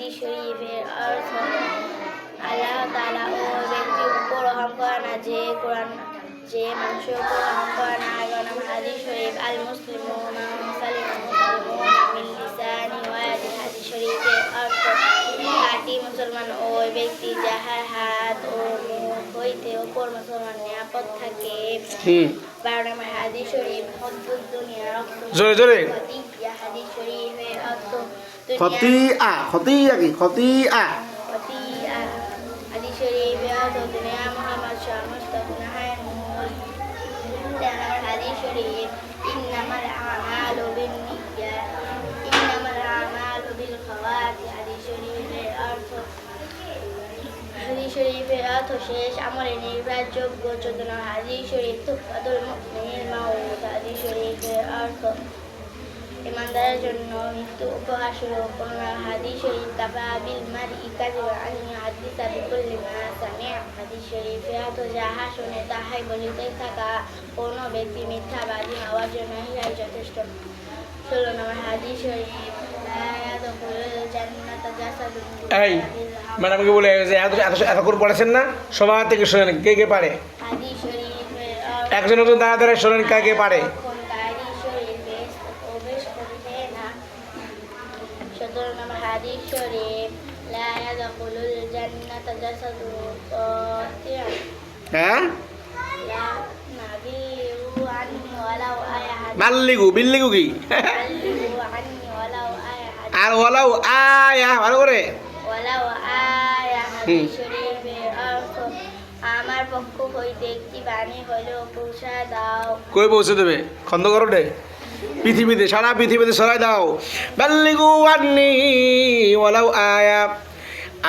হাদিস শরীফের অর্থ আল্লাহ তাআলা ওই ব্যক্তির উপর রহম করে না যে মানুষের উপর রহম করে না। হাদিস শরীফ আল মুসলিমুনা সালিমুল মুসলিমুনা মিন লিসানি ওয়া ইয়াদি। হাদিস শরীফের অর্থ খাঁটি মুসলমান ওই ব্যক্তি যাহার হাত ও মুখ হইতে অপর মুসলমান নিরাপদ থাকে। 12 নম্বর হাদিস শরীফ হুব্বুদ দুনিয়া জোরে জোরে হাদিস শরীফের অর্থ খতিয়া কি খতিয়া হাদিস শরীফের অর্থ দুনিয়া মুহাম্মদ সমস্ত গুনাহের মূল। 13 নম্বর হাদিস শরীফ ইন্নামাল আমালু বিন্নিয়াত ইন্নামাল আমালু বিল খাওয়াতিম। হাদিস শরীফের অর্থ শেষ আমলে নির্ভরযোগ্য। 14 নম্বর হাদিস শরীফ তুফাতুল মুমিনিল মাউত। হাদিস শরীফের অর্থ ইমানদারের জন্য মৃত্যু উপহার স্বরূপ। 15 নম্বর হাদিস শরীফ কাফা বিল মারই কাযিবান আন ইউহাদ্দিসা বিকুল্লি মা সামিআ। হাদিস শরীফের অর্থ যাহা শুনে তাহাই বলিতে থাকা। কোনো ব্যক্তি মিথ্যাবাদী হওয়ার জন্য ইহাই যথেষ্ট। 16 নম্বর হাদিস শরীফ লা ইয়াদখুলুল জান্নাতা জাসাদুন এই ম্যাডামকে বলে এত করে পড়েছেন না, সবার থেকে শোনেন কে কে পারে। হাদিস শরীফের একজন একজন দাঁড়া দাঁড়ায় শোনেন কে কে পারে। হাদিস শরীফে প্রবেশ করবে না। 17 নম্বর হাদিস শরীফ লা ইয়াদখুলুল জান্নাতা জাসাদুন তাতিয়া। হ্যাঁ লা নাবিউ আনহু ওয়ালাউ আয়াত বিল্লিগু কি নাবিউ আনহু ওয়ালাউ আয়াত আর ওয়ালাউ আয়া ভালো করে ওয়ালাউ আয়াত। হাদিস শরীফের অর্থ আমার পক্ষ হইতে একটি বাণী হলেও পৌঁছা দাও। কই পৌঁছে দেবে? খন্দ করো রে পৃথিবীতে, সারা পৃথিবীতে সরাই দাও। বাল্লিগু আন্নি ওয়ালাউ আয়া,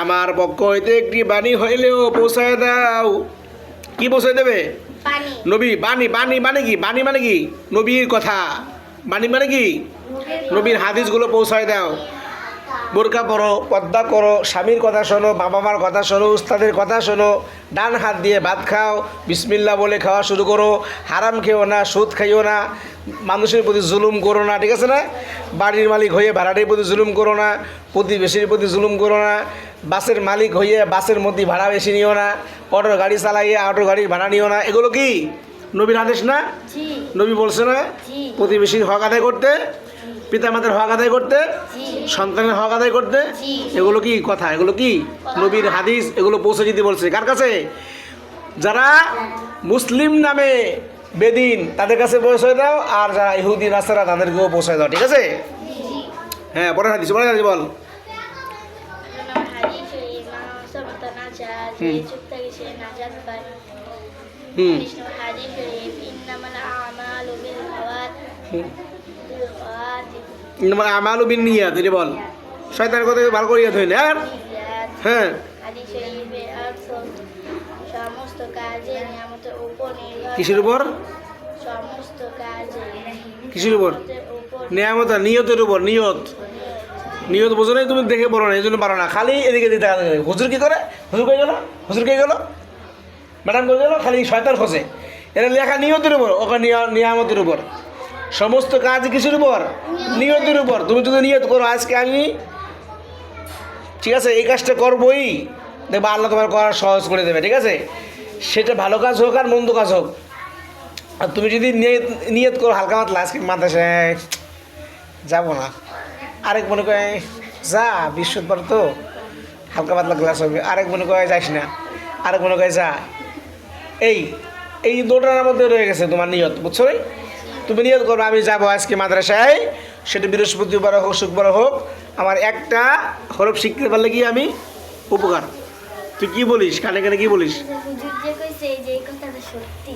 আমার পক্ষ হইতে একটি বাণী হইলেও পৌঁছায় দাও। কি পৌঁছায় দেবে? পানি। নবী বাণী মানে কি? বাণী মানে কি? নবীর কথা। বাণী মানে কি? নবীর হাদিসগুলো পৌঁছায় দাও। বোরকা পরো, পর্দা করো, স্বামীর কথা শোনো, বাবা মার কথা শোনো, উস্তাদের কথা শোনো, ডান হাত দিয়ে ভাত খাও, বিসমিল্লাহ বলে খাওয়া শুরু করো, হারাম খেও না, সুদ খাইও না, মানুষের প্রতি জুলুম করো না, ঠিক আছে না? বাড়ির মালিক হয়ে ভাড়াটির প্রতি জুলুম করো না, প্রতিবেশীর প্রতি জুলুম করো না, বাসের মালিক হয়ে বাসের মধ্যে ভাড়া বেশি নিও না, অটোর গাড়ি চালাইয়ে অটোর গাড়ির ভাড়া নিও না। এগুলো কি নবীর আদেশ না? নবী বলছে না প্রতিবেশীর হক আদায় করতে, পিতামাতার হক আদায় করতে, সন্তানের হক আদায় করতে? এগুলো কি কথা? এগুলো কি নবীর হাদিস? এগুলো পৌঁছে দিতে বলছে কার কাছে? যারা মুসলিম নামে বেদিন তাদের কাছে পৌঁছে দাও, আর যারা ইহুদি নাসারা তাদেরকেও পৌঁছে দাও, ঠিক আছে? হ্যাঁ পরের হাদিস বল। হাদিস শরীফ মাহসুমাতুন নাজাত যে চুপ থাকে সে নাজাত পায়। 19 নম্বর হাদিস শরীফ ইন্নামাল আমালু বিল খাওয়াতিম আমালু বিন্নিয়াত, এটা বল। শয়তানের কথা ভালো করিয়া ধরে না। হ্যাঁ হাদিস শরীফের অর্থ সমস্ত কাজে নিয়ামতের উপর নির্ভর। কিসের উপর? সমস্ত কাজে কিসের উপর? নিয়ামত, নিয়তের উপর। নিয়ত বোঝো নাই তুমি, দেখে পড়ো না, এই জন্য পারো না। খালি এদিকে দিতে হুজুর কি করে? হুজুর কে গেল? ম্যাডাম কই গেল? খালি শয়তান খোঁজে। এটা লেখা নিয়তের উপর, ওকে নিয়ামতের উপর। সমস্ত কাজ কিসের উপর? নিয়তের উপর। তুমি যদি নিয়ত করো আজকে আমি, ঠিক আছে, এই কাজটা করবোই, দেখবা আল্লাহ তোমার করার সহজ করে দেবে, ঠিক আছে? সেটা ভালো কাজ হোক আর মন্দ কাজ হোক। আর তুমি যদি নিয়ত করো হালকা মাতলা আজকে মাদ্রাসায় যাবো না, আরেক মনে করে যা বৃহস্পতিবার তো হালকা পাতলা ক্লাস হবে, আরেক মনে করে যাইস না, আরেক মনে করে যা। এই দুটার মধ্যে রয়ে গেছে তোমার নিয়ত, বুঝছো? তুমি নিয়ত করবে আমি যাবো আজকে মাদ্রাসায়, সেটা বৃহস্পতিবার হোক শুক্রবার হোক, আমার একটা হরফ শিখতে পারলে কি আমি উপকার। তুই কি বলিস? কানে কানে কি বলিস? হুজুর যে কইছে যে এই কথাটা সত্যি।